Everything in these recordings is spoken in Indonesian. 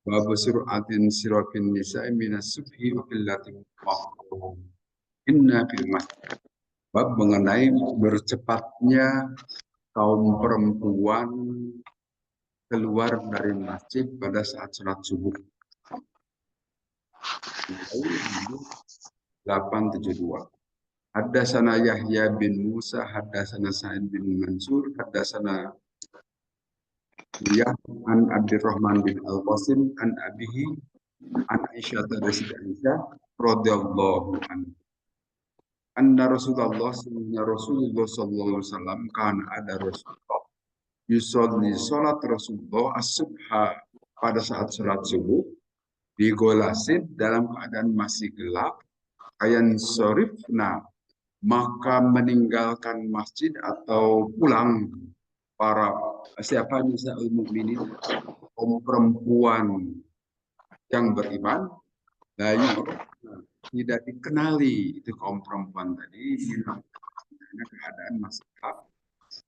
Babu sur'atin sirafin nisa'i minas subhi wa qillatin waqtum. Inna fil masjid. Bab mengenai bercepatnya kaum perempuan keluar dari masjid pada saat sholat subuh. 872. Haddatsana Yahya bin Musa, haddatsana Sa'id bin Mansur, haddatsana Riyah an Abdurrahman bin Al-Qasim an abihi an Aisyah radhiyallahu anha. Anna Rasulullah sallallahu alaihi wasallam kan ada Rasulullah yusolli salat Rasulullah as-subha pada saat salat subuh di Golasid dalam keadaan masih gelap ayan sorifna maka meninggalkan masjid atau pulang para siapa nisa'ul mukminin kaum perempuan yang beriman layu tidak dikenali itu kaum perempuan tadi karena keadaan masih gelap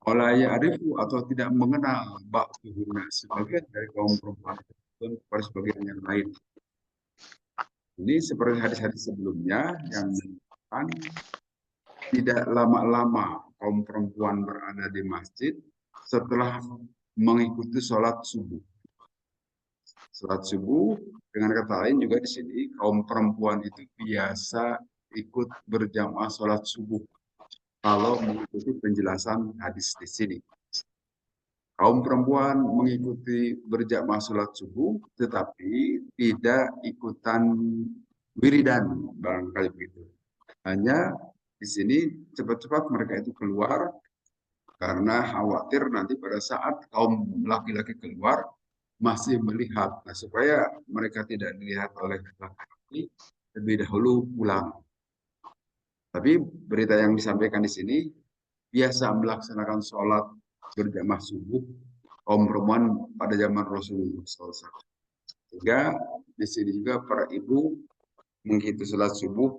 oleh arifu atau tidak mengenal ba'duhunna sebagian dari kaum perempuan kepada sebagian yang lain. Ini seperti hadis-hadis sebelumnya yang menunjukkan tidak lama-lama kaum perempuan berada di masjid setelah mengikuti sholat subuh. Sholat subuh dengan kata lain juga di sini kaum perempuan itu biasa ikut berjamaah sholat subuh kalau mengikuti penjelasan hadis di sini. Kaum perempuan mengikuti berjamaah sholat subuh, tetapi tidak ikutan wiridan, barangkali begitu. Hanya di sini cepat-cepat mereka itu keluar, karena khawatir nanti pada saat kaum laki-laki keluar, masih melihat. Nah, supaya mereka tidak dilihat oleh laki-laki, lebih dahulu pulang. Tapi berita yang disampaikan di sini, biasa melaksanakan sholat berjamaah subuh kaum perempuan pada zaman Rasulullah SAW. Sehingga di sini juga para ibu mengikuti sholat subuh,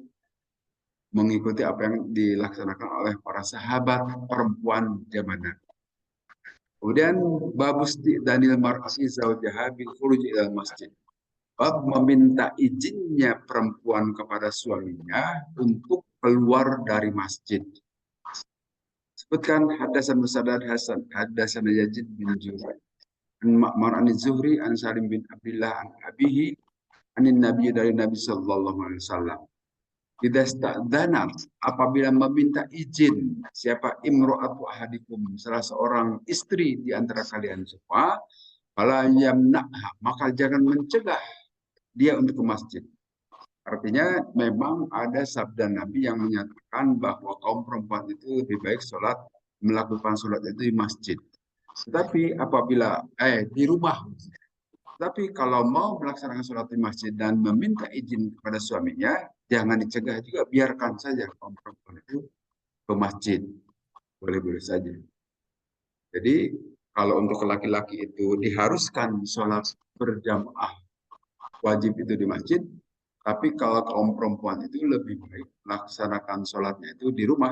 mengikuti apa yang dilaksanakan oleh para sahabat perempuan zaman Nabi. Kemudian babusti Daniel mar'asi zaujaha bil khuruj ilal masjid. Bab meminta izinnya perempuan kepada suaminya untuk keluar dari masjid. Sebutkan hadasan Musaddad Hasan, hadasan Yazid bin Jubair, an Ma'mar an Zuhri, an Salim bin Abdullah, an Abihi, anin Nabi dari Nabi Sallallahu Alaihi Wasallam. Idasta'dana apabila meminta izin siapa imro'atu ahadikum salah seorang istri di antara kalian semua, fala yamna'ha maka jangan mencegah dia untuk ke masjid. Artinya memang ada sabda Nabi yang menyatakan bahwa kaum perempuan itu lebih baik melakukan sholat itu di masjid. Tetapi apabila di rumah, tapi kalau mau melaksanakan sholat di masjid dan meminta izin kepada suaminya, jangan dicegah juga, biarkan saja kaum perempuan itu ke masjid, boleh-boleh saja. Jadi kalau untuk laki-laki itu diharuskan sholat berjamaah wajib itu di masjid. Tapi kalau kaum perempuan itu lebih baik melaksanakan sholatnya itu di rumah.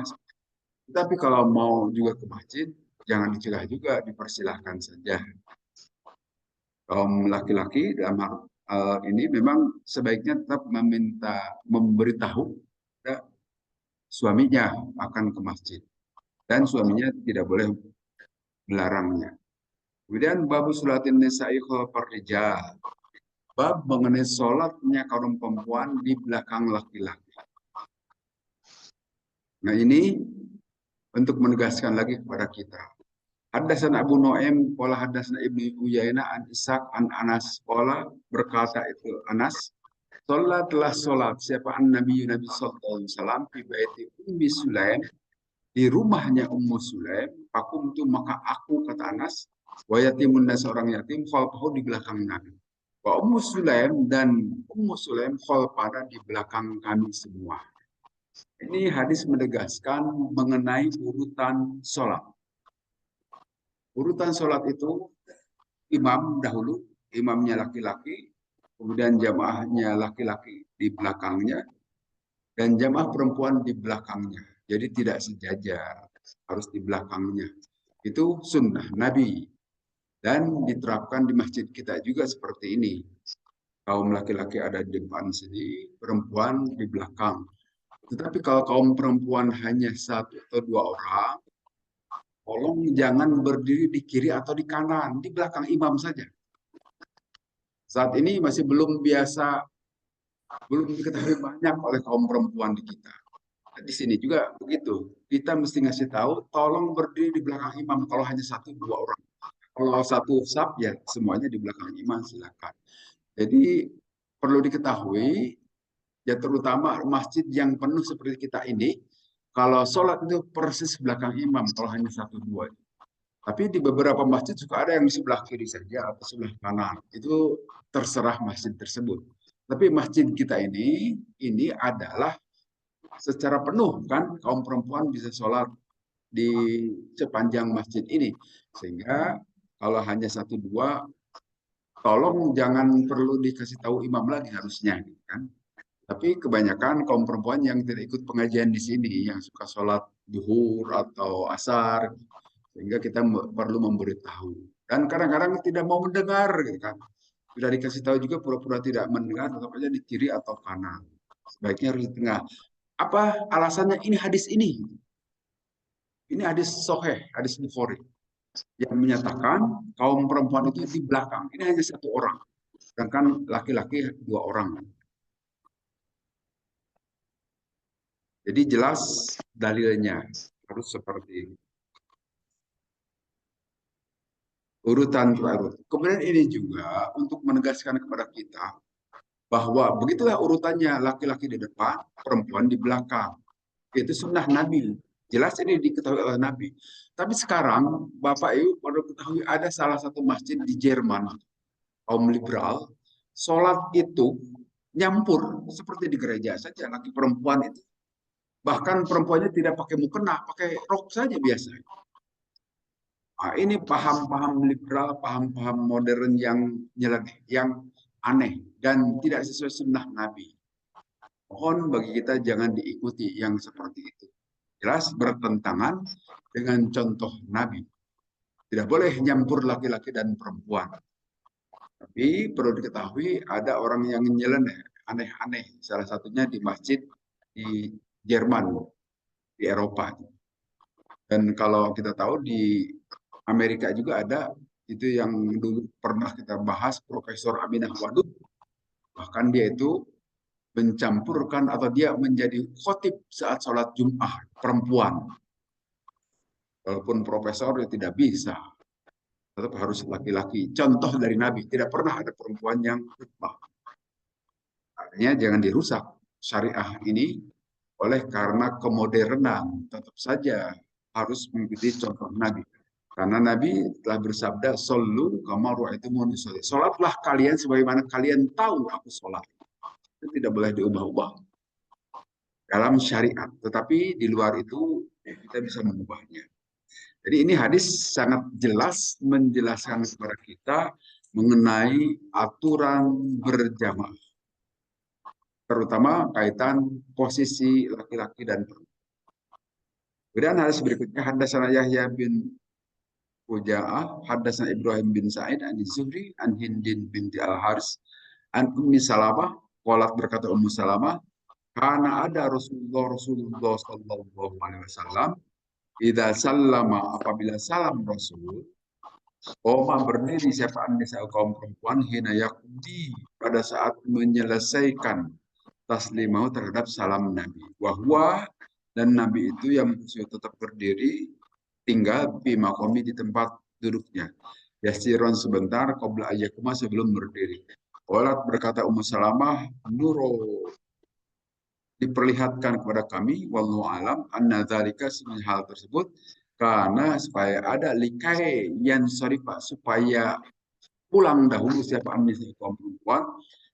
Tapi kalau mau juga ke masjid, jangan dicegah juga, dipersilahkan saja. Kaum laki-laki dalam hal ini memang sebaiknya tetap memberitahu suaminya akan ke masjid. Dan suaminya tidak boleh melarangnya. Kemudian babu sholatin nisa'i khalfar rijal. Bab mengenai sholatnya kaum perempuan di belakang laki-laki. Nah ini untuk menegaskan lagi kepada kita. Haddatsana Abu Nuaim qala haddatsana Ibnu Uyainah an Ishaq an Anas qala berkata itu Anas telah sholat siapa Nabi sallallahu alaihi wasallam di baiti Ummi Sulaim di rumahnya Ummu Sulaim fakumtu maka aku kata Anas wa yatimun seorang yatim khalfahu di belakang Nabi. Wa Ummu Sulaim dan Ummu Sulaim khalfana di belakang kami semua. Ini hadis menegaskan mengenai urutan sholat. Urutan sholat itu imam dahulu, imamnya laki-laki, kemudian jamaahnya laki-laki di belakangnya, dan jamaah perempuan di belakangnya. Jadi tidak sejajar, harus di belakangnya. Itu sunnah Nabi. Dan diterapkan di masjid kita juga seperti ini. Kaum laki-laki ada di depan sini, perempuan di belakang. Tetapi kalau kaum perempuan hanya satu atau dua orang, tolong jangan berdiri di kiri atau di kanan, di belakang imam saja. Saat ini masih belum biasa, belum diketahui banyak oleh kaum perempuan di kita. Di sini juga begitu. Kita mesti ngasih tahu, tolong berdiri di belakang imam kalau hanya satu dua orang. Kalau satu saf ya semuanya di belakang imam silakan. Jadi perlu diketahui ya terutama masjid yang penuh seperti kita ini, kalau sholat itu persis belakang imam kalau hanya satu dua. Tapi di beberapa masjid juga ada yang di sebelah kiri saja atau sebelah kanan. Itu terserah masjid tersebut. Tapi masjid kita ini adalah secara penuh kan kaum perempuan bisa sholat di sepanjang masjid ini. Sehingga kalau hanya satu dua, tolong jangan perlu dikasih tahu imam lagi harusnya, kan? Tapi kebanyakan kaum perempuan yang tidak ikut pengajian di sini, yang suka sholat duhur atau asar, sehingga kita perlu memberitahu. Dan kadang-kadang tidak mau mendengar, gitu kan? Sudah dikasih tahu juga pura-pura tidak mendengar, tetap aja di kiri atau kanan. Sebaiknya harus di tengah. Apa alasannya ini hadis ini? Ini hadis soheh, hadis Bukhari yang menyatakan kaum perempuan itu di belakang. Ini hanya satu orang, sedangkan laki-laki dua orang. Jadi jelas dalilnya harus seperti ini. Urutan urut. Kemudian ini juga untuk menegaskan kepada kita bahwa begitulah urutannya, laki-laki di depan, perempuan di belakang. Itu sunnah Nabi. Jelas ini diketahui oleh Nabi. Tapi sekarang Bapak Ibu perlu ketahui ada salah satu masjid di Jerman, kaum liberal, sholat itu nyampur seperti di gereja saja, laki perempuan itu. Bahkan perempuannya tidak pakai mukena, pakai rok saja biasa. Nah, ini paham-paham liberal, paham-paham modern yang nyeleneh, yang aneh dan tidak sesuai sunnah Nabi. Mohon bagi kita jangan diikuti yang seperti itu. Jelas bertentangan dengan contoh Nabi. Tidak boleh nyampur laki-laki dan perempuan. Tapi perlu diketahui ada orang yang nyeleneh, aneh-aneh. Salah satunya di masjid di Jerman, di Eropa. Dan kalau kita tahu di Amerika juga ada, itu yang dulu pernah kita bahas, Profesor Aminah Wadud. Bahkan dia itu mencampurkan atau dia menjadi khotib saat sholat Jum'ah perempuan. Walaupun profesor dia tidak bisa, tetap harus laki-laki. Contoh dari Nabi, tidak pernah ada perempuan yang khutbah. Artinya jangan dirusak syariah ini oleh karena kemodernan. Tetap saja harus mengikuti contoh Nabi. Karena Nabi telah bersabda, "Sallu kama ra'aitumuni usolli." Salatlah kalian sebagaimana kalian tahu aku salat. Itu tidak boleh diubah-ubah dalam syariat. Tetapi di luar itu kita bisa mengubahnya. Jadi ini hadis sangat jelas menjelaskan kepada kita mengenai aturan berjamaah, terutama kaitan posisi laki-laki dan perempuan. Kemudian hadis berikutnya haddatsana Yahya bin Huja'ah, haddatsana Ibrahim bin Sa'id an Zuhri an Hindin binti Al-Haris an Ummi Salamah, qalat berkata Ummu Salamah, karena ada Rasulullah sallallahu alaihi wasallam idza sallama, apabila salam Rasul, Oma berdiri siapa nisa kaum perempuan hina yakudi, pada saat menyelesaikan taslimau terhadap salam Nabi. Wahwa, dan Nabi itu yang tetap berdiri tinggal di makomi di tempat duduknya. Yasiron sebentar qabla ayyakuma, sebelum berdiri. Qalat berkata Ummu Salamah, nuro, diperlihatkan kepada kami wallahu alam anna dzalika, hal tersebut karena supaya ada likai yang syarifah, supaya pulang dahulu siapa amnis kaum perempuan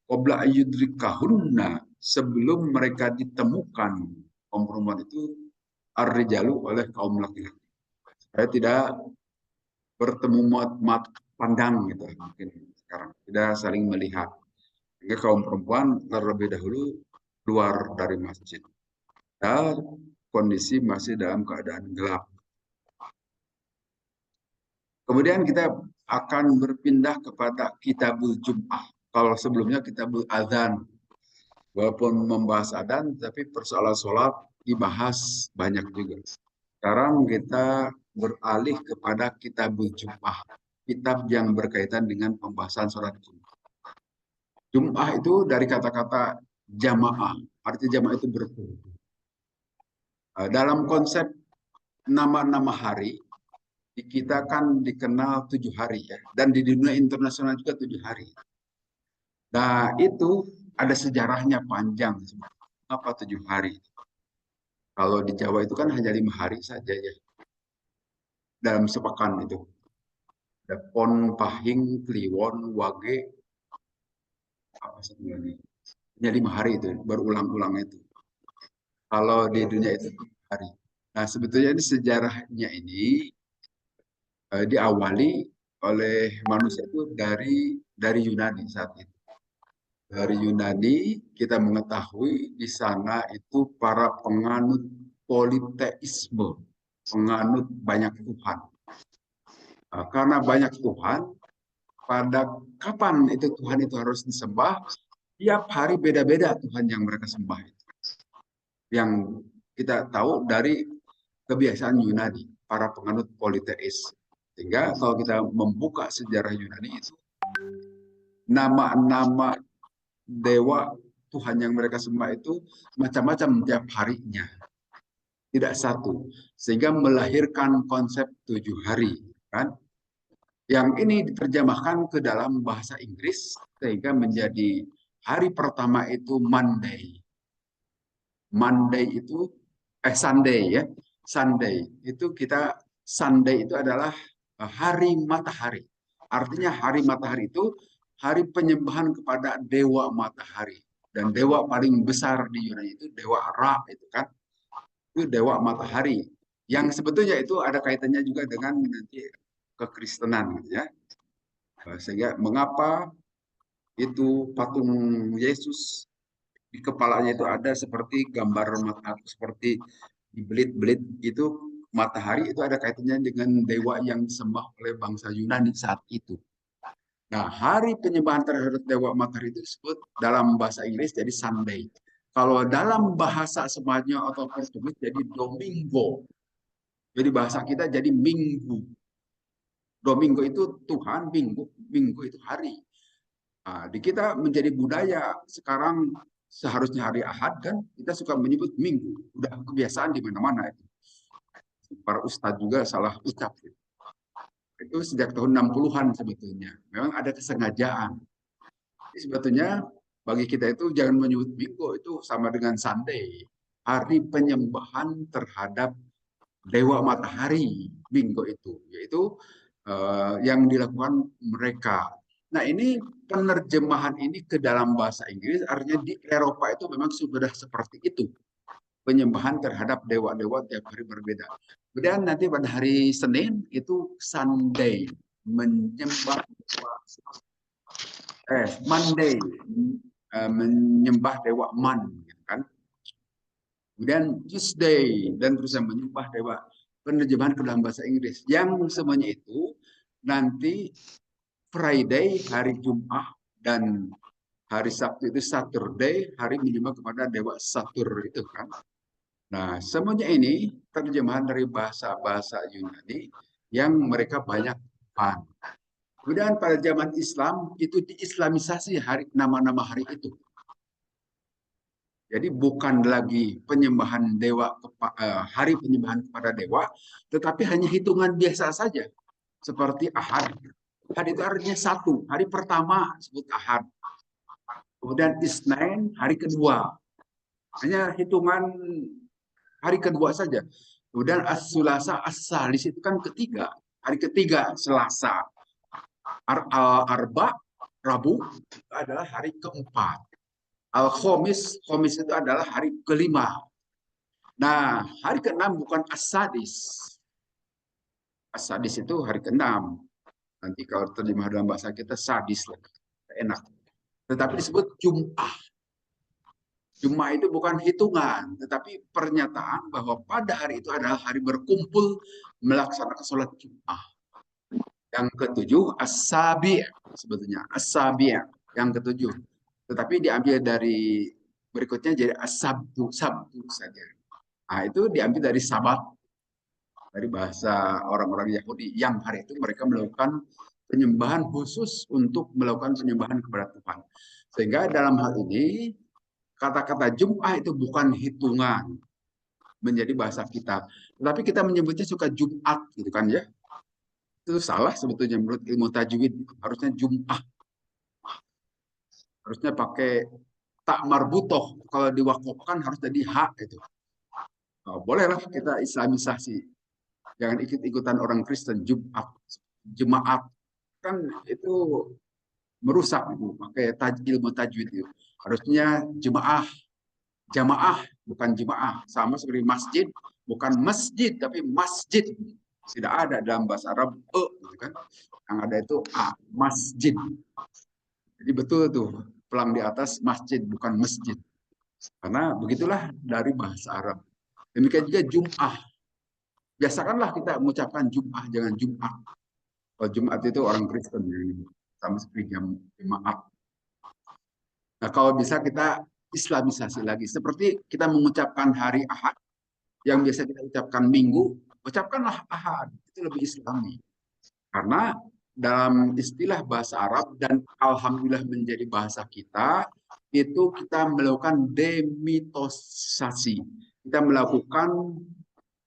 qabla ayyudrikahunna, sebelum mereka ditemukan kaum perempuan itu ar-rijalu, oleh kaum laki-laki, supaya tidak bertemu mat pandang gitu mungkin sekarang, tidak saling melihat, sehingga kaum perempuan terlebih dahulu keluar dari masjid dan kondisi masih dalam keadaan gelap. Kemudian kita akan berpindah kepada Kitabul Jum'ah. Kalau sebelumnya Kitabul Adzan, walaupun membahas adzan, tapi persoalan sholat dibahas banyak juga. Sekarang kita beralih kepada Kitabul Jum'ah, kitab yang berkaitan dengan pembahasan sholat Jum'ah. Jum'ah itu dari kata-kata jamaah, arti jamaah itu berkumpul. Dalam konsep nama-nama hari, di kita kan dikenal 7 hari ya, dan di dunia internasional juga 7 hari. Nah itu ada sejarahnya panjang. Apa 7 hari? Kalau di Jawa itu kan hanya 5 hari saja ya, dalam sepekan itu. Ada Pon, Pahing, Kliwon, Wage, apa satu lagi? Hanya 5 hari itu, berulang-ulang itu. Kalau di dunia itu 7 hari. Nah sebetulnya ini sejarahnya ini diawali oleh manusia itu dari Yunani saat itu. Dari Yunani kita mengetahui di sana itu para penganut politeisme, penganut banyak Tuhan. Karena banyak Tuhan, pada kapan itu Tuhan itu harus disembah, tiap hari beda-beda Tuhan yang mereka sembah. Yang kita tahu dari kebiasaan Yunani, para penganut politeis. Sehingga kalau kita membuka sejarah Yunani itu, nama-nama dewa Tuhan yang mereka sembah itu macam-macam tiap harinya. Tidak satu. Sehingga melahirkan konsep 7 hari. Kan? Yang ini diterjemahkan ke dalam bahasa Inggris sehingga menjadi hari pertama itu Monday. Monday itu Sunday ya. Sunday itu Sunday itu adalah hari matahari. Artinya hari matahari itu hari penyembahan kepada dewa matahari. Dan dewa paling besar di Yunani itu dewa Ra itu kan. Itu dewa matahari. Yang sebetulnya itu ada kaitannya juga dengan nanti kekristenan gitu ya. Sehingga mengapa itu patung Yesus di kepalanya itu ada seperti gambar mata, seperti di belit-belit itu matahari itu ada kaitannya dengan dewa yang disembah oleh bangsa Yunani saat itu. Nah, hari penyembahan terhadap dewa matahari itu disebut dalam bahasa Inggris jadi Sunday. Kalau dalam bahasa Spanyol atau Portugis jadi Domingo. Jadi bahasa kita jadi Minggu. Domingo itu Tuhan, Minggu itu hari. Nah, di kita menjadi budaya sekarang seharusnya hari Ahad kan kita suka menyebut Minggu. Udah kebiasaan di mana-mana itu. Para ustadz juga salah ucap. Itu sejak tahun 60-an sebetulnya. Memang ada kesengajaan. Jadi sebetulnya bagi kita itu jangan menyebut Minggu, itu sama dengan Sunday. Hari penyembahan terhadap dewa matahari Minggu itu. Yaitu yang dilakukan mereka. Nah ini penerjemahan ini ke dalam bahasa Inggris artinya di Eropa itu memang sudah seperti itu. Penyembahan terhadap dewa-dewa tiap hari berbeda. Kemudian nanti pada hari Senin itu Sunday. Menyembah Monday. Menyembah dewa Man. Kan? Kemudian Tuesday. Dan terus yang menyembah dewa. Penerjemahan ke dalam bahasa Inggris. Yang semuanya itu nanti Friday, hari Jumat, dan hari Sabtu itu Saturday, hari menyembah kepada dewa Satur itu kan. Nah, semuanya ini terjemahan dari bahasa-bahasa Yunani yang mereka banyak paham. Kemudian pada zaman Islam itu diislamisasi nama-nama hari itu. Jadi bukan lagi penyembahan dewa hari penyembahan kepada dewa, tetapi hanya hitungan biasa saja seperti Ahad. Ahad itu artinya satu, hari pertama disebut Ahad. Kemudian Isnin hari kedua, hanya hitungan hari kedua saja. Kemudian As-Sulasa As-Salis itu kan ketiga, hari ketiga Selasa. Arba Rabu adalah hari keempat. Al-Khomis, Khomis itu adalah hari kelima. Nah, hari keenam bukan As-Sadis. As-Sadis itu hari keenam. Nanti kalau terjemah dalam bahasa kita sadis lagi. Enak. Tetapi disebut Jum'ah. Jum'ah itu bukan hitungan, tetapi pernyataan bahwa pada hari itu adalah hari berkumpul melaksanakan sholat Jum'ah. Yang ketujuh as-sabi' sebetulnya as-sabi' yang ketujuh. Tetapi diambil dari berikutnya jadi as-sabtu, sabtu saja. Nah, itu diambil dari sabat, dari bahasa orang-orang Yahudi yang hari itu mereka melakukan penyembahan khusus untuk melakukan penyembahan kepada Tuhan. Sehingga dalam hal ini kata-kata Jum'ah itu bukan hitungan menjadi bahasa kita. Tetapi kita menyebutnya suka Jumat gitu kan ya. Itu salah sebetulnya menurut ilmu tajwid. Harusnya Jum'ah. Harusnya pakai tak marbutoh. Kalau diwakofkan harus jadi hak itu. Oh, bolehlah kita islamisasi. Jangan ikut-ikutan orang Kristen Jumat. Jemaat kan itu merusak itu pakai ilmu tajwid itu. Harusnya jemaah, jamaah bukan jemaah. Sama seperti masjid, bukan masjid tapi masjid. Tidak ada dalam bahasa Arab gitu kan. Yang ada itu masjid. Jadi betul tuh pelang di atas masjid bukan masjid. Karena begitulah dari bahasa Arab. Demikian juga Jum'ah. Biasakanlah kita mengucapkan Jum'ah, jangan Jum'ah. Kalau Jumat itu orang Kristen, sama seperti jemaat. Nah, kalau bisa kita islamisasi lagi. Seperti kita mengucapkan hari Ahad, yang biasa kita ucapkan Minggu, ucapkanlah Ahad. Itu lebih islami. Karena dalam istilah bahasa Arab dan alhamdulillah menjadi bahasa kita, itu kita melakukan demitosasi. Kita melakukan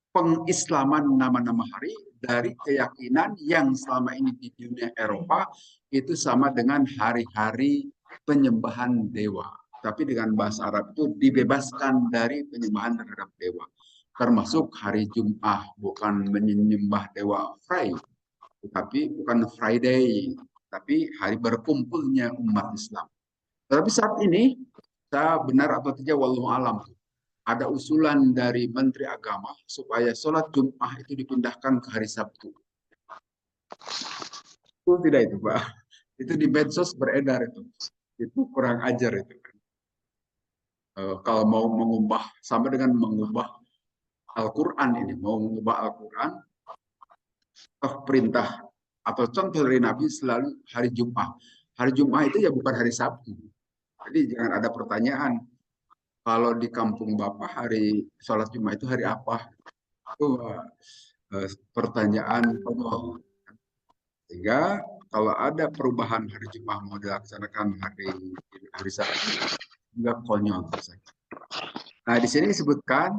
pengislaman nama-nama hari dari keyakinan yang selama ini di dunia Eropa itu sama dengan hari-hari penyembahan dewa. Tapi dengan bahasa Arab itu dibebaskan dari penyembahan terhadap dewa. Termasuk hari Jumat, bukan menyembah dewa Fray, tetapi bukan Friday, tapi hari berkumpulnya umat Islam. Tetapi saat ini, saya benar atau tidak, wallahu alam, ada usulan dari Menteri Agama supaya sholat Jumat itu dipindahkan ke hari Sabtu. Itu tidak itu, Pak. Itu di medsos beredar itu. Itu kurang ajar itu. Kalau mau mengubah, sama dengan mengubah Al-Quran ini, mau mengubah Al-Quran, perintah atau contoh dari Nabi selalu hari Jumat. Hari Jumat itu ya bukan hari Sabtu. Jadi jangan ada pertanyaan, kalau di kampung Bapak hari sholat Jumat itu hari apa? Itu pertanyaan konyol. Sehingga kalau ada perubahan hari Jumat mau dilaksanakan hari Sabtu, juga konyol. Nah, di sini disebutkan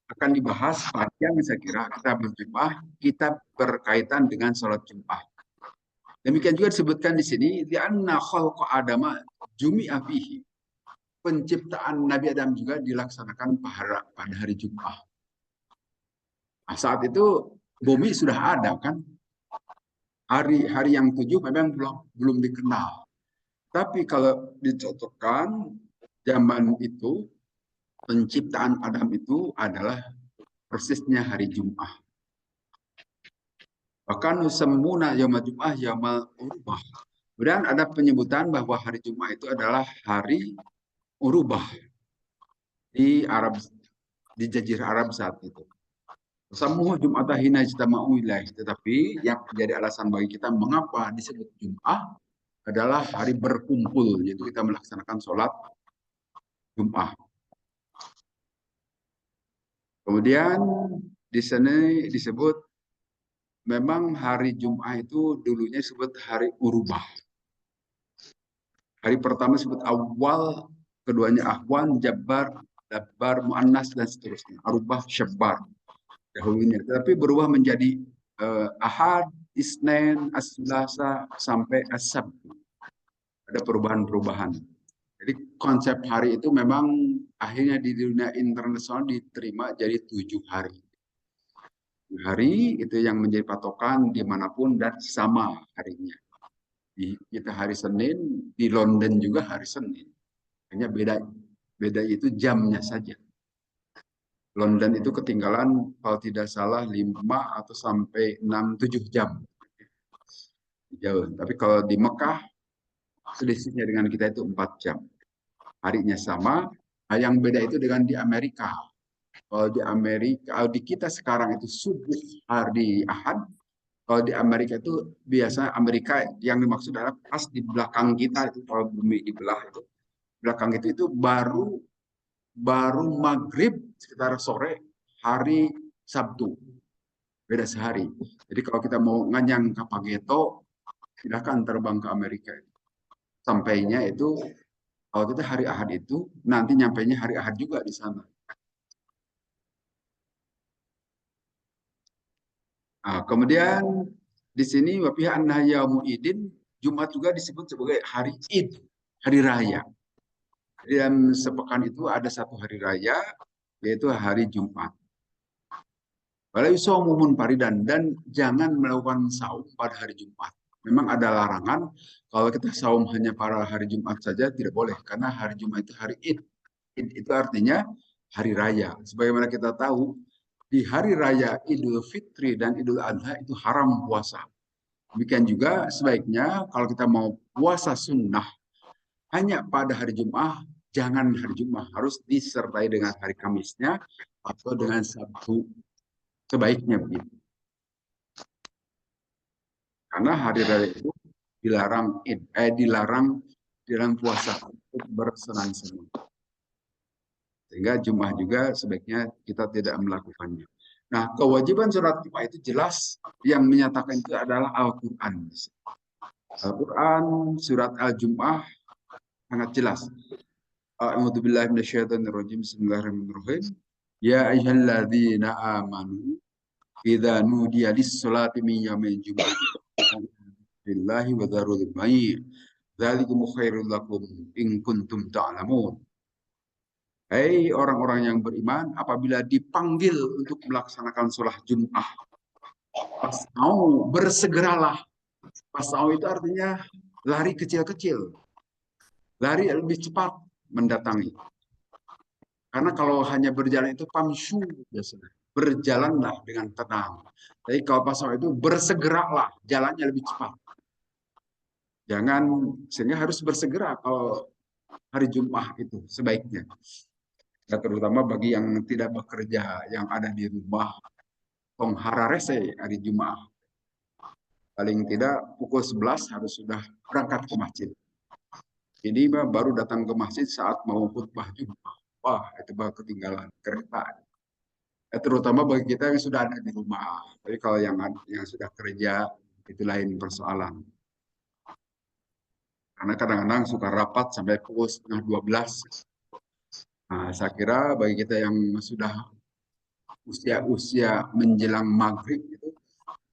akan dibahas panjang saya kira kita berjumlah, kita berkaitan dengan sholat Jumat. Demikian juga disebutkan di sini li'anna khalqa adama jumi'a fihi. Penciptaan Nabi Adam juga dilaksanakan pada hari Jumat. Nah, saat itu bumi sudah ada kan? Hari-hari yang tujuh memang belum dikenal. Tapi kalau dicocokkan zaman itu penciptaan Adam itu adalah persisnya hari Jumat. Bahkan semuna yaumul Jum'ah yaumul urubah. Kemudian ada penyebutan bahwa hari Jumat itu adalah hari urubah di Arab, di Jazirah Arab saat itu. Semua Jumat hina ijtama'u ilaih. Tetapi yang menjadi alasan bagi kita mengapa disebut Jumat adalah hari berkumpul, yaitu kita melaksanakan sholat Jumat. Kemudian di sini disebut memang hari Jumat itu dulunya disebut hari urubah. Hari pertama disebut awal, keduanya ahwan, jabbar, dabbar, muannas dan seterusnya. Urubah, syabbar dahulunya. Tetapi berubah menjadi ahad, isnen, as-sulasa sampai as-sabtu. Ada perubahan-perubahan. Jadi konsep hari itu memang akhirnya di dunia internasional diterima jadi 7 hari. Hari itu yang menjadi patokan dimanapun dan sama harinya. Kita hari Senin, di London juga hari Senin. Hanya beda itu jamnya saja. London itu ketinggalan kalau tidak salah 5 atau sampai 6-7 jam. Jauh. Tapi kalau di Mekah selisihnya dengan kita itu 4 jam. Harinya sama. Nah, yang beda itu dengan di Amerika. Kalau di Amerika, kalau di kita sekarang itu subuh hari Ahad, Kalau di Amerika itu biasa Amerika yang dimaksud adalah pas di belakang kita itu kalau bumi dibelah itu belakang itu baru baru maghrib sekitar sore hari Sabtu beda sehari. Jadi kalau kita mau nganyang ke Pageto silakan terbang ke Amerika. Sampainya itu kalau kita hari Ahad itu nanti nyampainya hari Ahad juga di sana. Nah, kemudian di sini wafih anna yaumuidin Jumat juga disebut sebagai hari Id, hari raya. Dan sepekan itu ada satu hari raya yaitu hari Jumat. Walau mumun paridan dan jangan melakukan saum pada hari Jumat. Memang ada larangan kalau kita saum hanya pada hari Jumat saja tidak boleh karena hari Jumat itu hari Id. Id itu artinya hari raya. Sebagaimana kita tahu di hari raya Idul Fitri dan Idul Adha itu haram puasa. Demikian juga sebaiknya kalau kita mau puasa sunnah hanya pada hari Jumat, jangan hari Jumat harus disertai dengan hari Kamisnya atau dengan Sabtu. Sebaiknya begitu. Karena hari raya itu dilarang puasa untuk bersenang-senang. Sehingga Jumat juga sebaiknya kita tidak melakukannya. Nah, kewajiban sholat Jumat itu jelas yang menyatakan itu adalah Al-Quran. Al-Quran surat Al-Jum'ah sangat jelas. A'udzubillahi minasyaitonirrajim. Bismillahirrahmanirrahim. Ya ayyuhalladzina amanu idza nudiya lis-sholati min yaumil jum'ati billahi wa dzarul bai' dzalikum khairul lakum in kuntum ta'lamun. Hei orang-orang yang beriman, apabila dipanggil untuk melaksanakan sholat Jum'ah, pasau bersegeralah. Pasau itu artinya lari kecil-kecil, lari lebih cepat mendatangi. Karena kalau hanya berjalan itu pamsyu biasanya. Berjalanlah dengan tenang. Jadi kalau pasau itu bersegeralah, jalannya lebih cepat. Jangan, sehingga harus bersegera kalau hari Jumat itu sebaiknya. Ya, terutama bagi yang tidak bekerja, yang ada di rumah, hararese hari Jumat. Paling tidak pukul 11 harus sudah berangkat ke masjid. Ini baru datang ke masjid saat mau khutbah Jumat. Wah, itu baru ketinggalan kereta. Terutama bagi kita yang sudah ada di rumah. Tapi kalau yang sudah kerja, itu lain persoalan. Karena kadang-kadang suka rapat sampai pukul setengah 12. Nah, saya kira bagi kita yang sudah usia-usia menjelang maghrib itu,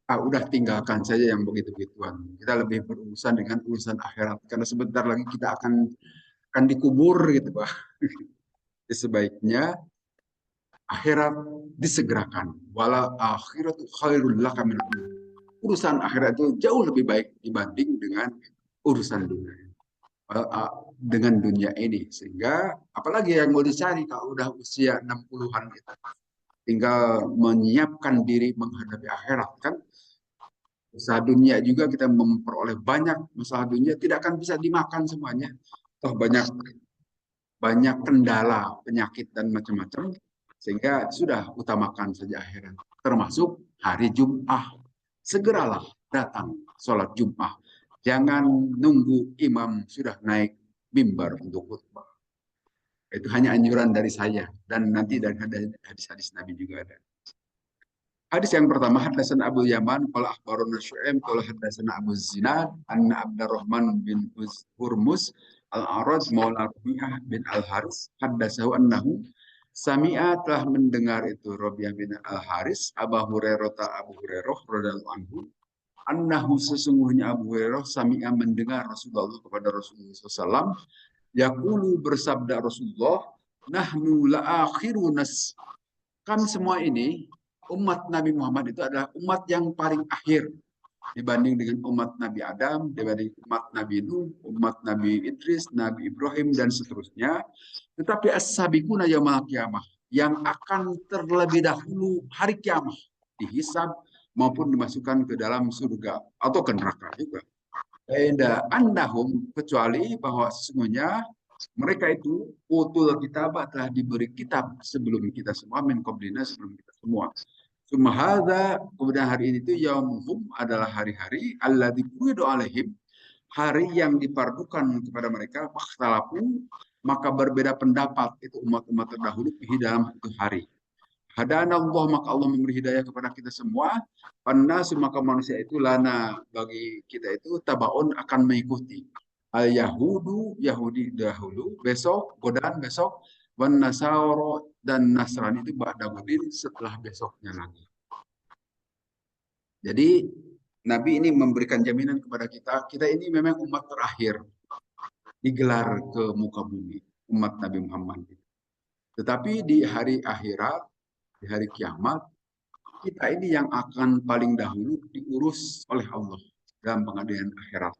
udah tinggalkan saja yang begitu-begituan. Kita lebih berurusan dengan urusan akhirat. Karena sebentar lagi kita akan dikubur gitu, Pak. Jadi sebaiknya akhirat disegerakan. Wala akhiratu khairul laka min urusan akhirat itu jauh lebih baik dibanding dengan urusan dunia. Dengan dunia ini. Sehingga apalagi yang mau dicari kalau udah usia 60-an gitu. Tinggal menyiapkan diri menghadapi akhirat kan. Usaha dunia juga kita memperoleh banyak masalah dunia tidak akan bisa dimakan semuanya. Toh banyak kendala, penyakit dan macam-macam sehingga sudah utamakan saja akhirat. Termasuk hari Jumat. Segeralah datang sholat Jumat. Jangan nunggu imam sudah naik mimbar untuk khutbah. Itu hanya anjuran dari saya dan nanti dari hadis-hadis Nabi juga ada. Hadis yang pertama hadatsana Abu Yaman qala akhbarana Syu'aib qala hadatsana Abu Zinad anna Abdurrahman bin Hurmus Al-Arad maula Rabi'ah bin Al-Haris haddatsahu annahu sami'a telah mendengar itu Rabi'ah bin Al-Haris Abu Hurairah radhiyallahu anhu annahu sesungguhnya Abu Hurairah sami'a mendengar Rasulullah kepada Rasulullah SAW yaqulu bersabda Rasulullah nahnu la'akhirunas kami semua ini umat Nabi Muhammad itu adalah umat yang paling akhir dibanding dengan umat Nabi Adam, dibanding umat Nabi Nuh, umat Nabi Idris, Nabi Ibrahim dan seterusnya. Tetapi as-sabiquna yaumil qiyamah yang akan terlebih dahulu hari kiamat dihisab maupun dimasukkan ke dalam surga atau ke neraka juga. Andahum kecuali bahwa sesungguhnya mereka itu utul kitab telah diberi kitab sebelum kita semua min qablina sebelum kita semua Sumahada, kemudian hari ini itu yaumuhum adalah hari-hari alladzi quridu alaihim, hari yang dipardukan kepada mereka, makhtalafu, maka berbeda pendapat itu umat-umat terdahulu di dalam itu hari. Hadana Allah, maka Allah memberi hidayah kepada kita semua. Pannas, maka manusia itu lana, bagi kita itu tabaun akan mengikuti. Al Yahudu, Yahudi dahulu, besok godaan besok, wan Nasaro dan Nasrani itu ba'dahudin setelah besoknya lagi. Jadi Nabi ini memberikan jaminan kepada kita, kita ini memang umat terakhir digelar ke muka bumi, umat Nabi Muhammad. Tetapi di hari akhirat, di hari kiamat, kita ini yang akan paling dahulu diurus oleh Allah dalam pengadilan akhirat.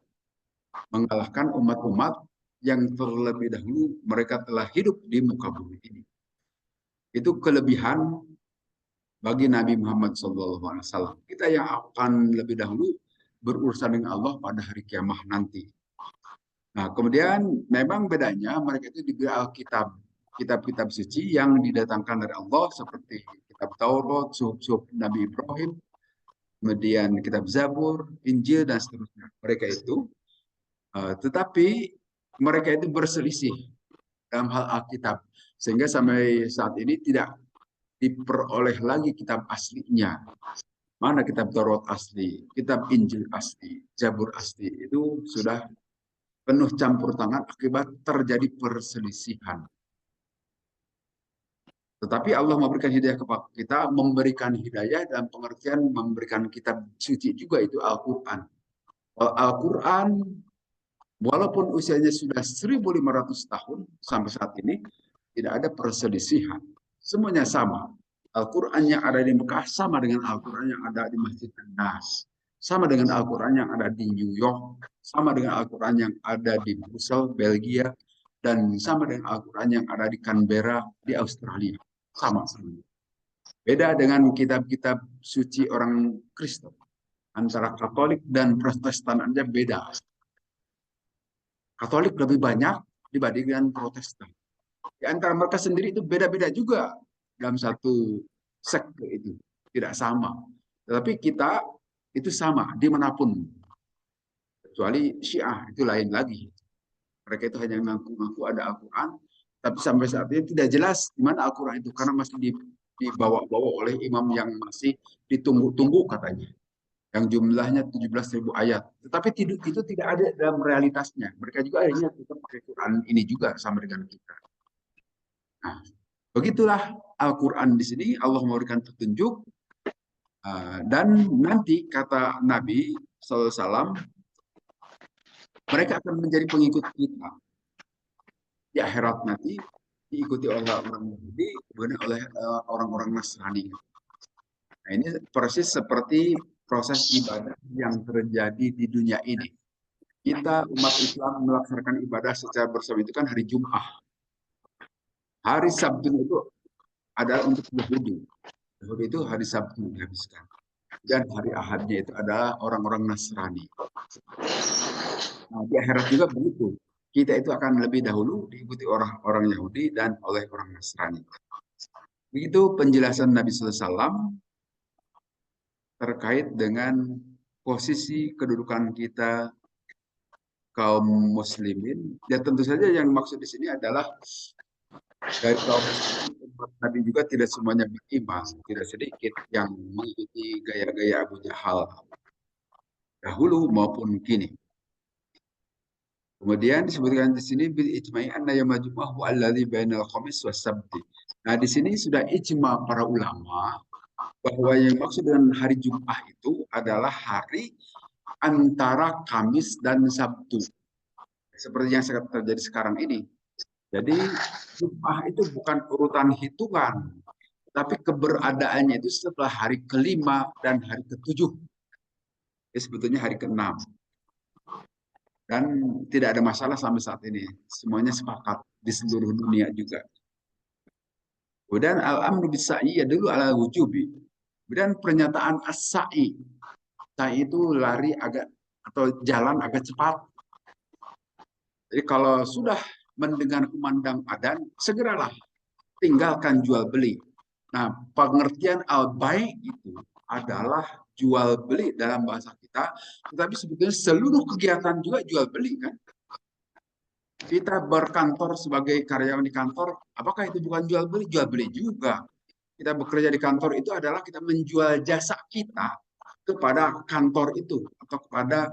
Mengalahkan umat-umat yang terlebih dahulu mereka telah hidup di muka bumi ini. Itu kelebihan bagi Nabi Muhammad SAW. Kita yang akan lebih dahulu berurusan dengan Allah pada hari kiamat nanti. Nah, kemudian memang bedanya mereka itu diberi Alkitab, kitab-kitab suci yang didatangkan dari Allah seperti kitab Taurat, suhuf Nabi Ibrahim, kemudian kitab Zabur, Injil dan seterusnya. Mereka itu, tetapi mereka itu berselisih dalam hal Alkitab, sehingga sampai saat ini tidak diperoleh lagi kitab aslinya. Mana kitab Taurat asli, kitab Injil asli, Zabur asli, itu sudah penuh campur tangan akibat terjadi perselisihan. Tetapi Allah memberikan hidayah kepada kita, memberikan hidayah dan pengertian memberikan kitab suci juga itu Al-Quran. Al-Quran walaupun usianya sudah 1.500 tahun sampai saat ini, tidak ada perselisihan. Semuanya sama. Al-Quran yang ada di Mekah sama dengan Al-Quran yang ada di Masjid An-Nas. Sama dengan Al-Quran yang ada di New York. Sama dengan Al-Quran yang ada di Brussels, Belgia. Dan sama dengan Al-Quran yang ada di Canberra, di Australia. Sama semuanya. Beda dengan kitab-kitab suci orang Kristen. Antara Katolik dan Protestan aja beda. Katolik lebih banyak dibandingkan Protestan. Di antara mereka sendiri itu beda-beda juga dalam satu sekte itu. Tidak sama. Tetapi kita itu sama dimanapun. Kecuali Syiah itu lain lagi. Mereka itu hanya mengaku-ngaku ada Al-Quran, tapi sampai saat ini tidak jelas di mana Al-Quran itu karena masih dibawa-bawa oleh imam yang masih ditunggu-tunggu katanya. Yang jumlahnya 17.000 ayat. Tetapi itu tidak ada dalam realitasnya. Mereka juga akhirnya tetap pakai Quran ini juga sama dengan kita. Nah, begitulah Al-Quran di sini Allah memberikan petunjuk dan nanti kata Nabi SAW, mereka akan menjadi pengikut kita di akhirat nanti, diikuti oleh orang Yahudi, kemudian oleh orang-orang Nasrani. Nah, ini persis seperti proses ibadah yang terjadi di dunia ini. Kita umat Islam melaksanakan ibadah secara bersama itu kan hari Jumat. Hari Sabtu itu adalah untuk Yahudi. Yahudi itu hari Sabtu dihabiskan. Dan hari Ahadnya itu adalah orang-orang Nasrani. Nah, di akhirat juga begitu. Kita itu akan lebih dahulu diikuti orang-orang Yahudi dan oleh orang Nasrani. Begitu penjelasan Nabi SAW terkait dengan posisi kedudukan kita kaum muslimin. Ya tentu saja yang maksud di sini adalah dari kaum umat Nabi juga tidak semuanya beriman, tidak sedikit yang mengikuti gaya-gaya Abu Jahal dahulu maupun kini. Kemudian disebutkan di sini bil ijma'i anna yaumul jumu'ah huwa alladzi bainal khamis was sabti. Nah, di sini sudah ijma para ulama bahwa yang maksud dengan hari Jumat itu adalah hari antara Kamis dan Sabtu. Seperti yang terjadi sekarang ini. Jadi Jumat itu bukan urutan hitungan, tapi keberadaannya itu setelah hari kelima dan hari ketujuh. Ini sebetulnya hari keenam. Dan tidak ada masalah sampai saat ini. Semuanya sepakat di seluruh dunia juga. Kemudian al-amru bis-sa'i ya dulu ala wujubi. Kemudian pernyataan as-sa'i. Sa'i itu lari agak atau jalan agak cepat. Jadi kalau sudah mendengar kumandang adzan, segeralah tinggalkan jual beli. Nah, pengertian al-bai' itu adalah jual beli dalam bahasa kita, tetapi sebetulnya seluruh kegiatan juga jual beli kan. Kita berkantor sebagai karyawan di kantor, apakah itu bukan jual beli? Jual beli juga. Kita bekerja di kantor itu adalah kita menjual jasa kita kepada kantor itu atau kepada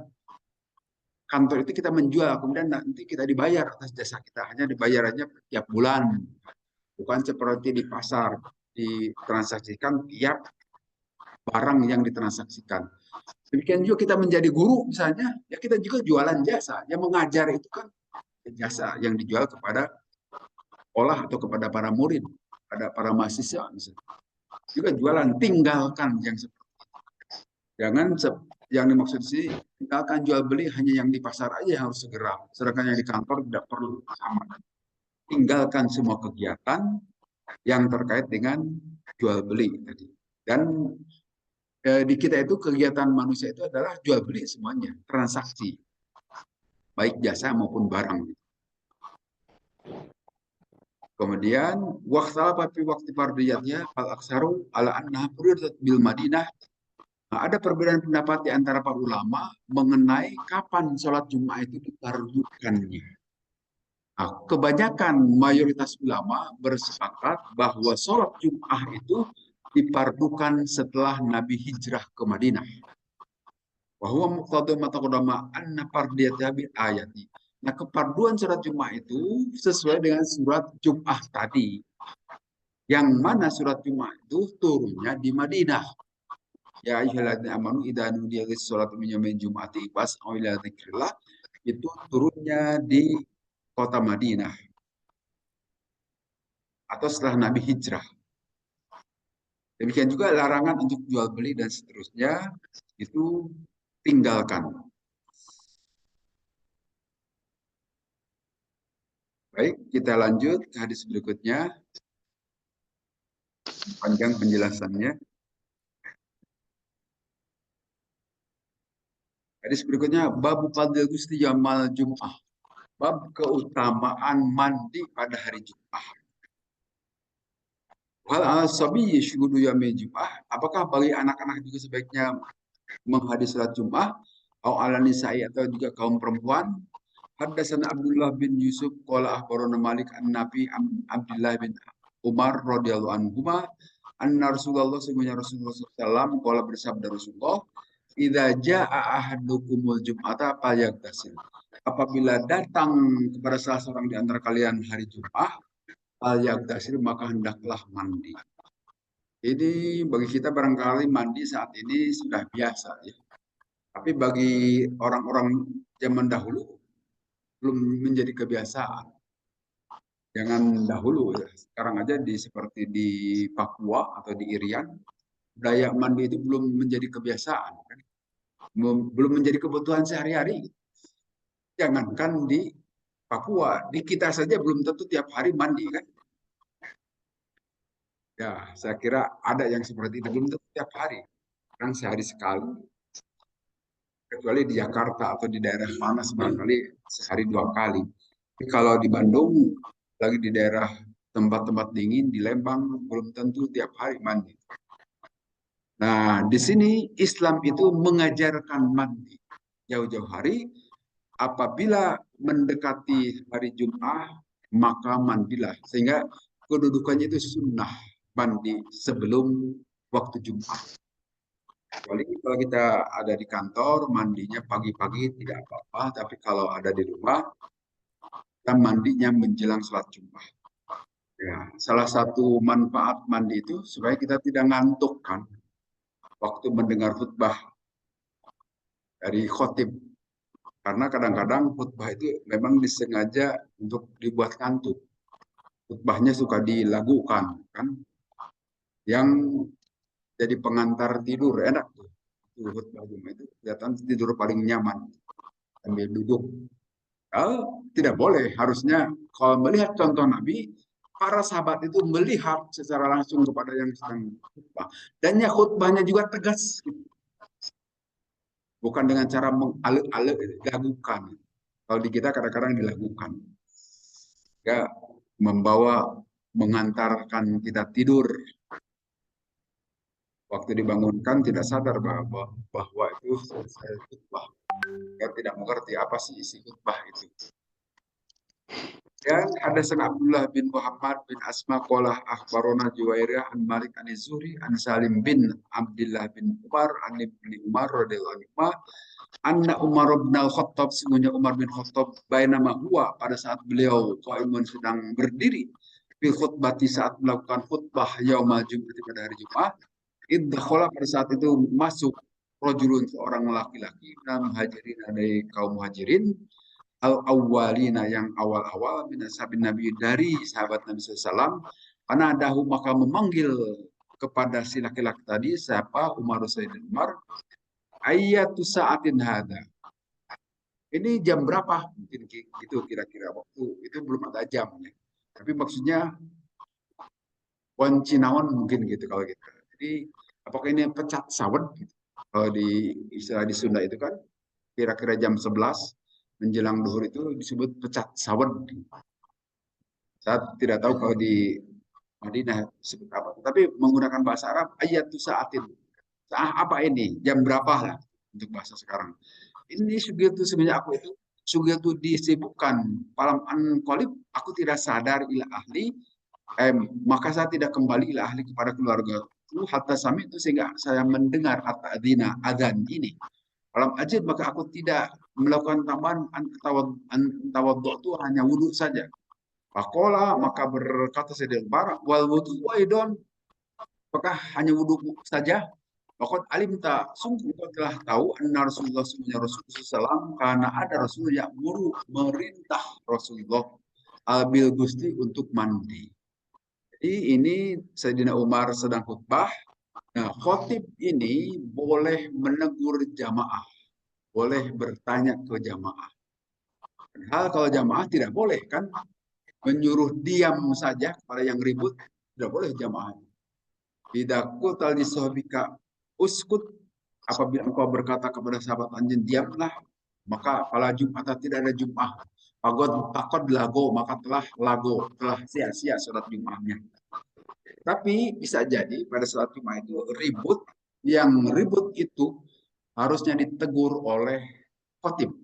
kantor itu kita menjual, kemudian nanti kita dibayar atas jasa kita, hanya dibayarnya tiap bulan, bukan seperti di pasar ditransaksikan tiap barang yang ditransaksikan. Demikian juga kita menjadi guru misalnya, ya kita juga jualan jasa. Yang mengajar itu kan jasa yang dijual kepada sekolah atau kepada para murid, pada para mahasiswa misalnya. Juga jualan, tinggalkan yang seperti jangan yang dimaksud sih tinggalkan jual beli hanya yang di pasar aja yang harus segera, sedangkan yang di kantor tidak perlu sama. Tinggalkan semua kegiatan yang terkait dengan jual beli tadi. Dan di kita itu kegiatan manusia itu adalah jual beli semuanya, transaksi, baik jasa maupun barang. Kemudian waktu fardiyatnya al aksaru ala annaha furidat bil Madinah. Nah, ada perbedaan pendapat di antara para ulama mengenai kapan sholat Jumat itu difardukannya. Nah, kebanyakan mayoritas ulama bersepakat bahwa sholat Jumat itu dipardukan setelah Nabi hijrah ke Madinah. Bahwa muqtadu mataqaddama anna fardiyatha bil ayati. Nah, keparduan surat Jumat itu sesuai dengan surat Jumat tadi. Yang mana surat Jumat itu turunnya di Madinah. Ya ayyuhalladzina amanu idza nudiya lis-sholati min yaumil jum'ati fas'au ila dzikrillah. Itu turunnya di kota Madinah atau setelah Nabi hijrah. Demikian juga larangan untuk jual beli dan seterusnya itu tinggalkan. Baik, kita lanjut ke hadis berikutnya. Panjang penjelasannya. Hadis berikutnya, bab fadil gusti yamal Jum'ah. Bab keutamaan mandi pada hari Jumat. Hal al-sabi syuhudu yaumil Jum'ah. Apakah bagi anak-anak juga sebaiknya menghadiri salat Jumat? Atau ala nisa'i atau juga kaum perempuan? Haddatsana Abdullah bin Yusuf qala akhbarana Malik an-Nabi Abdullah bin Umar radhiyallahu anhuma anna Rasulullah sallallahu alaihi wasallam qala bersabda Rasulullah idza jaa ahadukumul jum'ata falyagtasil. Apabila datang kepada salah seorang di antara kalian hari Jumat, falyagtasil maka hendaklah mandi. Ini bagi kita barangkali mandi saat ini sudah biasa ya. Tapi bagi orang-orang zaman dahulu belum menjadi kebiasaan. Jangan dahulu ya. Sekarang aja seperti di Papua atau di Irian, budaya mandi itu belum menjadi kebiasaan. Belum menjadi kebutuhan sehari-hari. Jangankan di Papua, di kita saja belum tentu tiap hari mandi kan. Ya, saya kira ada yang seperti itu belum tentu tiap hari. Kan sehari sekali. Kecuali di Jakarta atau di daerah panas barangkali sehari 2 kali. Tapi kalau di Bandung, lagi di daerah tempat-tempat dingin, di Lembang, belum tentu tiap hari mandi. Nah, di sini Islam itu mengajarkan mandi jauh-jauh hari. Apabila mendekati hari Jumat, maka mandilah. Sehingga kedudukannya itu sunnah mandi sebelum waktu Jumat. Kecuali kalau kita ada di kantor, mandinya pagi-pagi tidak apa-apa. Tapi kalau ada di rumah, kita mandinya menjelang sholat Jumat. Ya, salah satu manfaat mandi itu supaya kita tidak ngantuk kan waktu mendengar khutbah dari khotib. Karena kadang-kadang khutbah itu memang disengaja untuk dibuat ngantuk. Khutbahnya suka dilagukan kan, yang jadi pengantar tidur enak tuh. Khutbah Jumat itu kelihatan tidur paling nyaman sambil duduk. Tidak boleh, harusnya kalau melihat contoh Nabi, para sahabat itu melihat secara langsung kepada yang sedang khutbah. Dan ya khutbahnya juga tegas. Bukan dengan cara mengalek-alek, dilakukan. Kalau di kita kadang-kadang dilakukan. Ya, mengantarkan kita tidur. Waktu dibangunkan tidak sadar bahwa itu selesai khutbah. Dia tidak mengerti apa sih isi khutbah itu. Dan hadatsana Abdullah bin Muhammad bin Asma qala akhbarana Juwairiyah an Malik an Zuhri an Salim bin Abdullah bin Umar an Ibnu Umar radhiyallahu anhu anna Umar bin Al-Khattab sesungguhnya Umar bin Khattab bainama huwa pada saat beliau qaimun sedang berdiri fi khutbati saat melakukan khutbah yaumal Jumat pada hari Jumat idkhala pada saat itu masuk rajulun seorang laki-laki dan muhajirin dari kaum muhajirin al awwalina yang awal-awal min ashabin Nabi dari sahabat Nabi SAW karena dahu maka memanggil kepada si laki-laki tadi siapa Umar Sayyidina Umar ayatu saatin hada ini jam berapa mungkin gitu kira-kira waktu itu belum ada jamnya tapi maksudnya wancinawan mungkin gitu kalau gitu jadi apakah ini pecat sawat gitu kalau di istilah di Sunda itu kan kira-kira jam 11 menjelang duhur itu disebut pecat sawat. Saya tidak tahu kalau di Madinah disebut apa. Tapi menggunakan bahasa Arab ayat tu saatin. Saat apa ini? Jam berapa lah untuk bahasa sekarang. Ini sugil tu sebenarnya aku itu sugil tu disibukkan. Palam anqalib aku tidak sadar ila ahli maka saya tidak kembali ila ahli kepada keluarga. Hatta sami itu sehingga saya mendengar at-ta'dina adzan ini. Dalam ajid maka aku tidak melakukan tambahan tawaddu itu hanya wudhu saja. Pakola maka berkata Sayyidina Umar wal wudhu waidon apakah hanya wudhu saja? Maka alim tak sungguh kau telah tahu anna Rasulullah SAW karena ada Rasul yang merintah Rasulullah bil gusti untuk mandi. Jadi ini Sayyidina Umar sedang khutbah. Nah, khotib ini boleh menegur jamaah, boleh bertanya ke jamaah. Padahal kalau jamaah tidak boleh kan menyuruh diam saja kepada yang ribut, tidak boleh jamaah. Tidak kutal di sohbika uskut apabila engkau berkata kepada sahabat anjing diamlah maka pada Jumat tidak ada Jumat. Takut lago maka telah sia-sia sholat Jumatnya. Tapi bisa jadi pada saat Jumat itu ribut itu harusnya ditegur oleh khotib.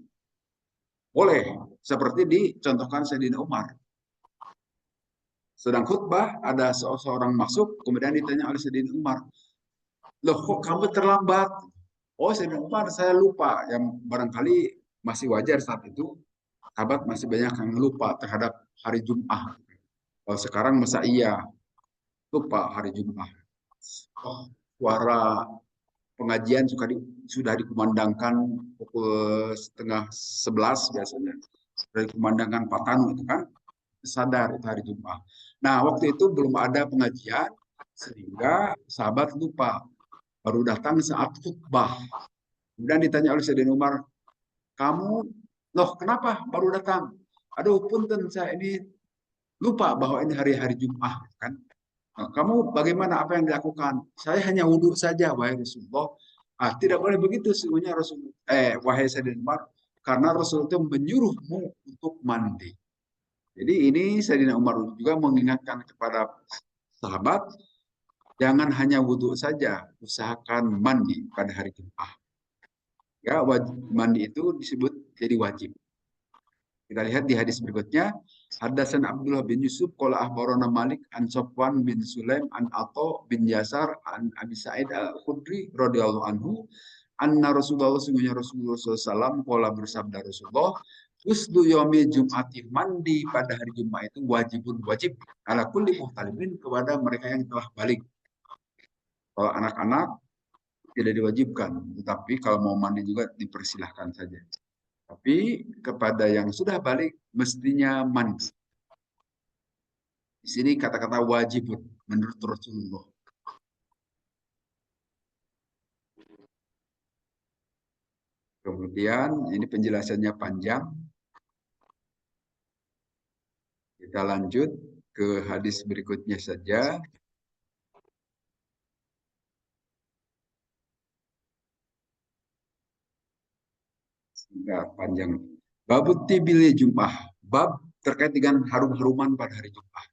Boleh, seperti dicontohkan Sayyidina Umar. Sedang khutbah, ada seorang masuk, kemudian ditanya oleh Sayyidina Umar, loh kok kamu terlambat? Oh Sayyidina Umar, saya lupa. Yang barangkali masih wajar saat itu, sahabat masih banyak yang lupa terhadap hari Jumat. Kalau sekarang masa iya lupa hari Jumat. Oh, suara pengajian sudah dikumandangkan pukul setengah 11 biasanya. Sudah dikumandangkan Patanu itu kan sadar itu hari Jumat. Nah waktu itu belum ada pengajian sehingga sahabat lupa baru datang saat khutbah. Kemudian ditanya oleh Sayyidina Umar, kamu loh kenapa baru datang? Aduh punten saya ini lupa bahwa ini hari-hari Jumat kan. Nah, kamu bagaimana apa yang dilakukan? Saya hanya wudhu saja wahai Rasulullah. Ah, tidak boleh begitu sesungguhnya Rasul wahai Sayyidina Umar karena Rasul itu menyuruhmu untuk mandi. Jadi ini Sayyidina Umar juga mengingatkan kepada sahabat jangan hanya wudhu saja, usahakan mandi pada hari Jumat. Ya, mandi itu disebut jadi wajib. Kita lihat di hadis berikutnya. Hadasan Abdullah bin Yusuf qala akhbarana Malik an Safwan bin Sulaim an Atha bin Yasar an Abi Sa'id Al-Khudri radhiyallahu anhu anna Rasulullah sungguhnya Rasulullah SAW qala bersabda Rasulullah Usdu yomi Jum'ati mandi pada hari Jumat itu wajib ala kulli muhtalibin kepada mereka yang telah balik. Kalau anak-anak tidak diwajibkan, tetapi kalau mau mandi juga dipersilahkan saja. Tapi kepada yang sudah balik mestinya mandi. Di sini kata-kata wajib menurut Rasulullah. Kemudian ini penjelasannya panjang. Kita lanjut ke hadis berikutnya saja. Enggak panjang. Babut tibili Jumat. Bab terkait dengan harum-haruman pada hari Jumat.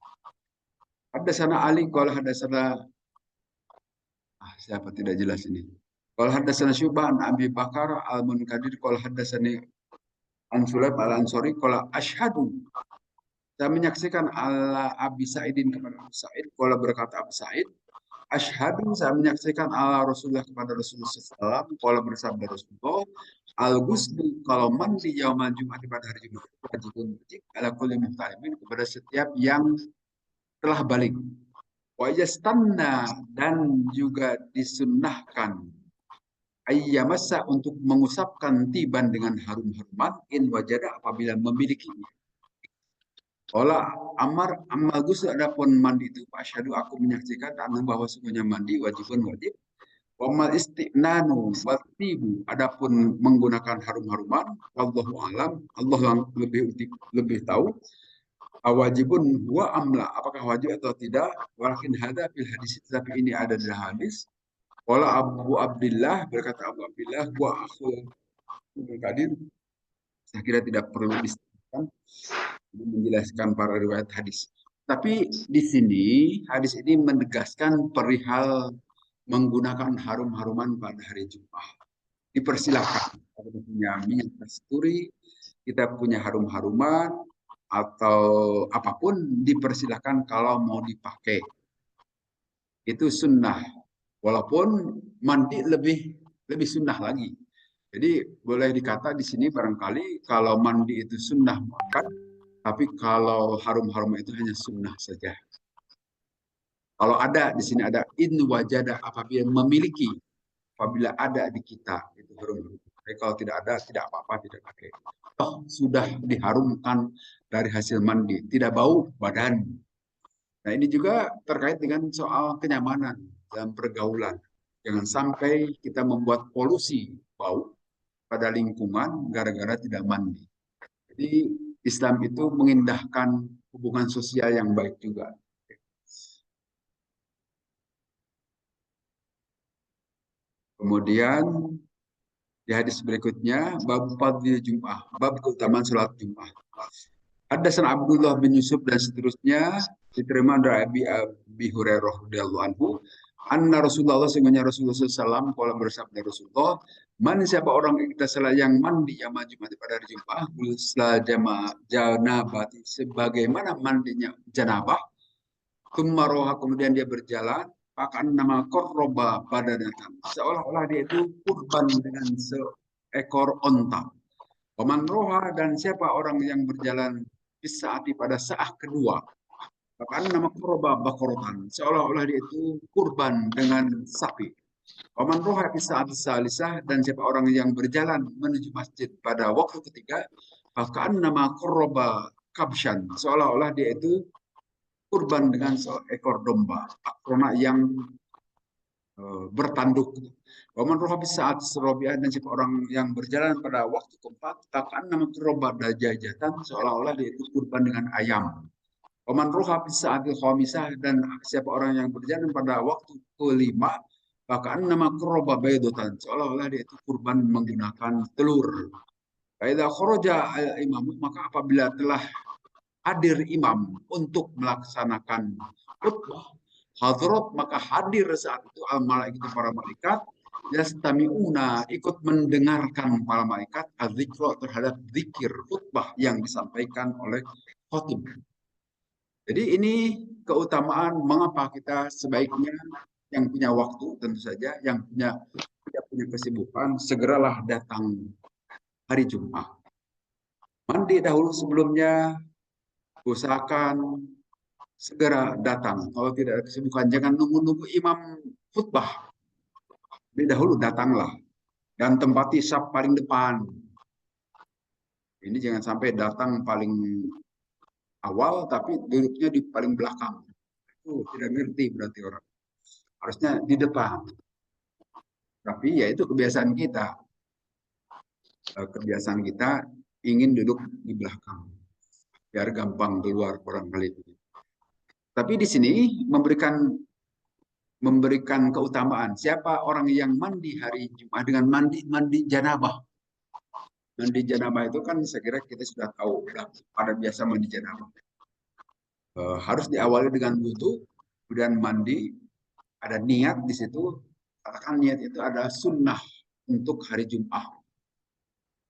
Hadasana Ali qala hadasana Siapa tidak jelas ini. Qala haddatsana Syu'bah an Abi Bakar al-Munkadir qala haddatsani an Sulaim al-Ansari qala asyhadu, saya menyaksikan ala Abi Sa'idin kepada Abu Sa'id, qala berkata Abu Sa'id, asyhadu, saya menyaksikan ala Rasulullah kepada Rasulullah SAW, qala bersabda Rasulullah, al-ghuslu, kalau mandi yaumal Jumat pada hari Jumat wajibun wajib ala kulli muhtalimin, kepada setiap yang telah balik. Wa yastanna, dan juga disunnahkan ayyamassa, untuk mengusapkan tiban dengan harum-haruman in wajada, apabila memilikinya. Ola amar amal ghusl, adapun mandi itu asyhadu, aku menyaksikan anu bahwa sungguhnya mandi wajibun wajib. Wa mal istinanu watibu, adapun menggunakan harum-haruman, wallahu alam, Allah yang lebih tahu. Wajibun huwa amla, apakah wajib atau tidak, walakin hada fil hadis, tapi ini ada di hadis. Wala Abu Abdillah, berkata Abu Abdillah, wa akhul Qadir, saya kira tidak perlu disebutkan menjelaskan para riwayat hadis. Tapi di sini hadis ini menegaskan perihal menggunakan harum-haruman pada hari Jumat. Dipersilakan. Kita punya minyak kasturi, kita punya harum-haruman, atau apapun dipersilakan kalau mau dipakai. Itu sunnah. Walaupun mandi lebih sunnah lagi. Jadi boleh dikata di sini barangkali kalau mandi itu sunnah makan, tapi kalau harum-harum itu hanya sunnah saja. Kalau ada di sini ada in wajada, apabila memiliki, apabila ada di kita itu harum. Tapi kalau tidak ada, tidak apa-apa, tidak pakai. Oh, sudah diharumkan dari hasil mandi, tidak bau badan. Nah, ini juga terkait dengan soal kenyamanan dalam pergaulan. Jangan sampai kita membuat polusi bau pada lingkungan gara-gara tidak mandi. Jadi Islam itu mengindahkan hubungan sosial yang baik juga. Kemudian di hadis berikutnya, bab fadhil Jum'ah, bab keutamaan salat Jum'ah. Haddatsana Abdullah bin Yusuf dan seterusnya, diterima dari Abi Hurairah radhiyallahu anhu, anna Rasulullah, sesungguhnya Rasulullah SAW, kalau bersabda Rasulullah, man, siapa orang kita salah yang mandi yang Jumat pada hari Jumat, setelah janabati, sebagaimana mandinya janabah, tumaroha, kemudian dia berjalan, akan nama korroba badanatan, seolah-olah dia itu kurban dengan seekor onta. Paman roha, dan siapa orang yang berjalan bisaati pada saat kedua, bahkan nama korba bakorotan, seolah-olah dia itu kurban dengan sapi. Paman roha bisaati salisah, dan siapa orang yang berjalan menuju masjid pada waktu ketiga, bahkan nama korba kabshan, seolah-olah dia itu kurban dengan seekor domba akrona yang bertanduk. Waman roha saat serobiah, dan siapa orang yang berjalan pada waktu keempat, takkan nama kerobat dajajatan, seolah-olah dia itu kurban dengan ayam. Waman roha saat khamisah, dan siapa orang yang berjalan pada waktu kelima, bahkan nama kerobat baydotan, seolah-olah dia itu kurban menggunakan telur. Faidha khoroja imam, maka apabila telah hadir imam untuk melaksanakan khutbah, hadrat, maka hadir saat itu al malaikat, para malaikat, yastami'una, ikut mendengarkan para malaikat adzikra, terhadap zikir khutbah yang disampaikan oleh khatib. Jadi ini keutamaan mengapa kita sebaiknya yang punya waktu, tentu saja yang tidak punya kesibukan, segeralah datang hari Jumat. Mandi dahulu sebelumnya, usahakan segera datang. Kalau tidak ada kesibukan, jangan nunggu-nunggu imam khutbah. Lebih dahulu datanglah dan tempati saf paling depan. Ini jangan sampai datang paling awal tapi duduknya di paling belakang. Itu tidak ngerti berarti orang. Harusnya di depan. Tapi ya itu kebiasaan kita. Kebiasaan kita ingin duduk di belakang. Biar gampang keluar orang kali. Tapi di sini memberikan keutamaan. Siapa orang yang mandi hari Jumat dengan mandi janabah. Mandi janabah itu kan saya kira kita sudah tahu, pada biasa mandi janabah. Harus diawali dengan wudu, kemudian mandi, ada niat di situ, katakan niat itu adalah sunnah untuk hari Jumat.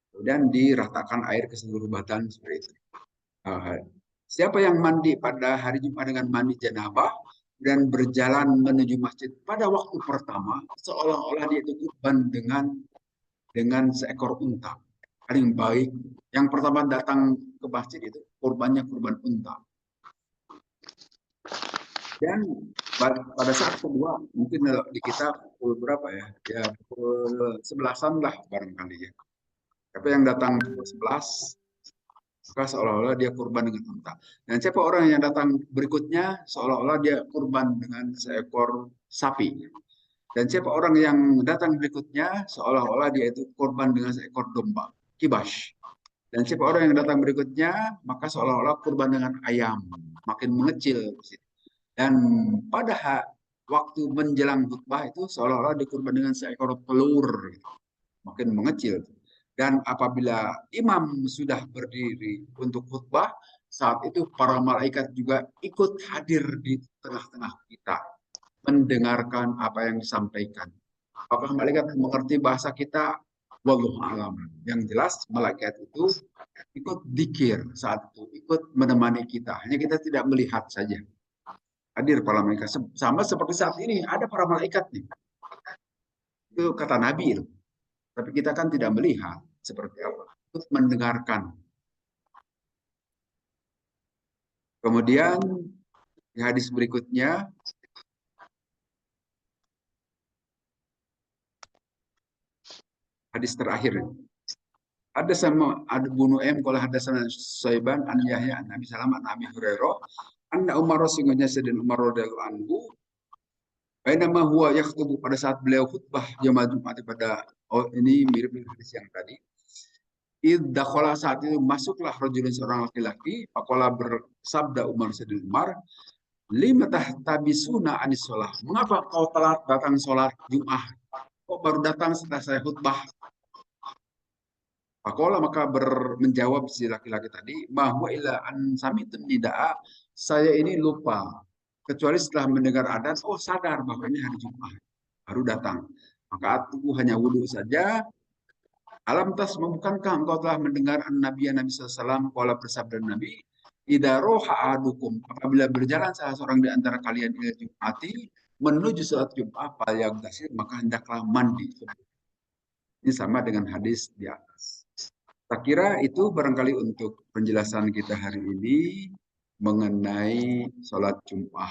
Kemudian diratakan air ke seluruh badan seperti itu. Siapa yang mandi pada hari Jumat dengan mandi janabah dan berjalan menuju masjid pada waktu pertama, seolah-olah dia itu kurban dengan seekor unta. Paling baik yang pertama datang ke masjid itu kurbannya kurban unta. Dan pada saat kedua, mungkin di kita pukul berapa ya? Ya pukul 11-an lah barangkali ya. Tapi yang datang pukul 11, maka seolah-olah dia kurban dengan unta. Dan siapa orang yang datang berikutnya, seolah-olah dia kurban dengan seekor sapi. Dan siapa orang yang datang berikutnya, seolah-olah dia itu kurban dengan seekor domba, kibash. Dan siapa orang yang datang berikutnya, maka seolah-olah kurban dengan ayam, makin mengecil. Dan pada waktu menjelang khutbah itu seolah-olah dikurban dengan seekor telur, makin mengecil. Dan apabila imam sudah berdiri untuk khutbah, saat itu para malaikat juga ikut hadir di tengah-tengah kita, mendengarkan apa yang disampaikan. Apakah malaikat mengerti bahasa kita? Wallahu alam. Yang jelas malaikat itu ikut dikir saat itu, ikut menemani kita. Hanya kita tidak melihat saja. Hadir para malaikat. Sama seperti saat ini, ada para malaikat nih. Itu kata Nabi. Tapi kita kan tidak melihat seperti apa. Ikut mendengarkan. Kemudian di hadis berikutnya, hadis terakhir. Ada sama ada bunuh kalau ada sana Saiban an Yahya an Nabi Salam an Nabi Hurairah anna Umar singgonya sedin Umar radhiyallahu anhu bainama huwa yakhutubu pada saat beliau khutbah jamaah Jumat pada ini mirip dengan hadis yang tadi. Idakhola saat itu masuklah rajulun seorang laki-laki, pakola bersabda Umar sedin Umar, lima tahtabisuna anis sholat. Mengapa kau telat datang sholat Jumat? Kok baru datang setelah saya khutbah? Pakola maka menjawab si laki-laki tadi, bahwa ila an samitun nidaa, saya ini lupa. Kecuali setelah mendengar adzan, oh sadar bahwa ini hari Jumat. Baru datang. Maka aku hanya wudhu saja. Alam tas bukankah engkau telah mendengar Nabi SAW, kuala bersabda Nabi, Ida roha adukum, apabila berjalan salah seorang di antara kalian ila Jumati, menuju salat Jumat, yang dasir, maka hendaklah mandi. Ini sama dengan hadis di atas. Tak kira itu barangkali untuk penjelasan kita hari ini mengenai sholat Jumat.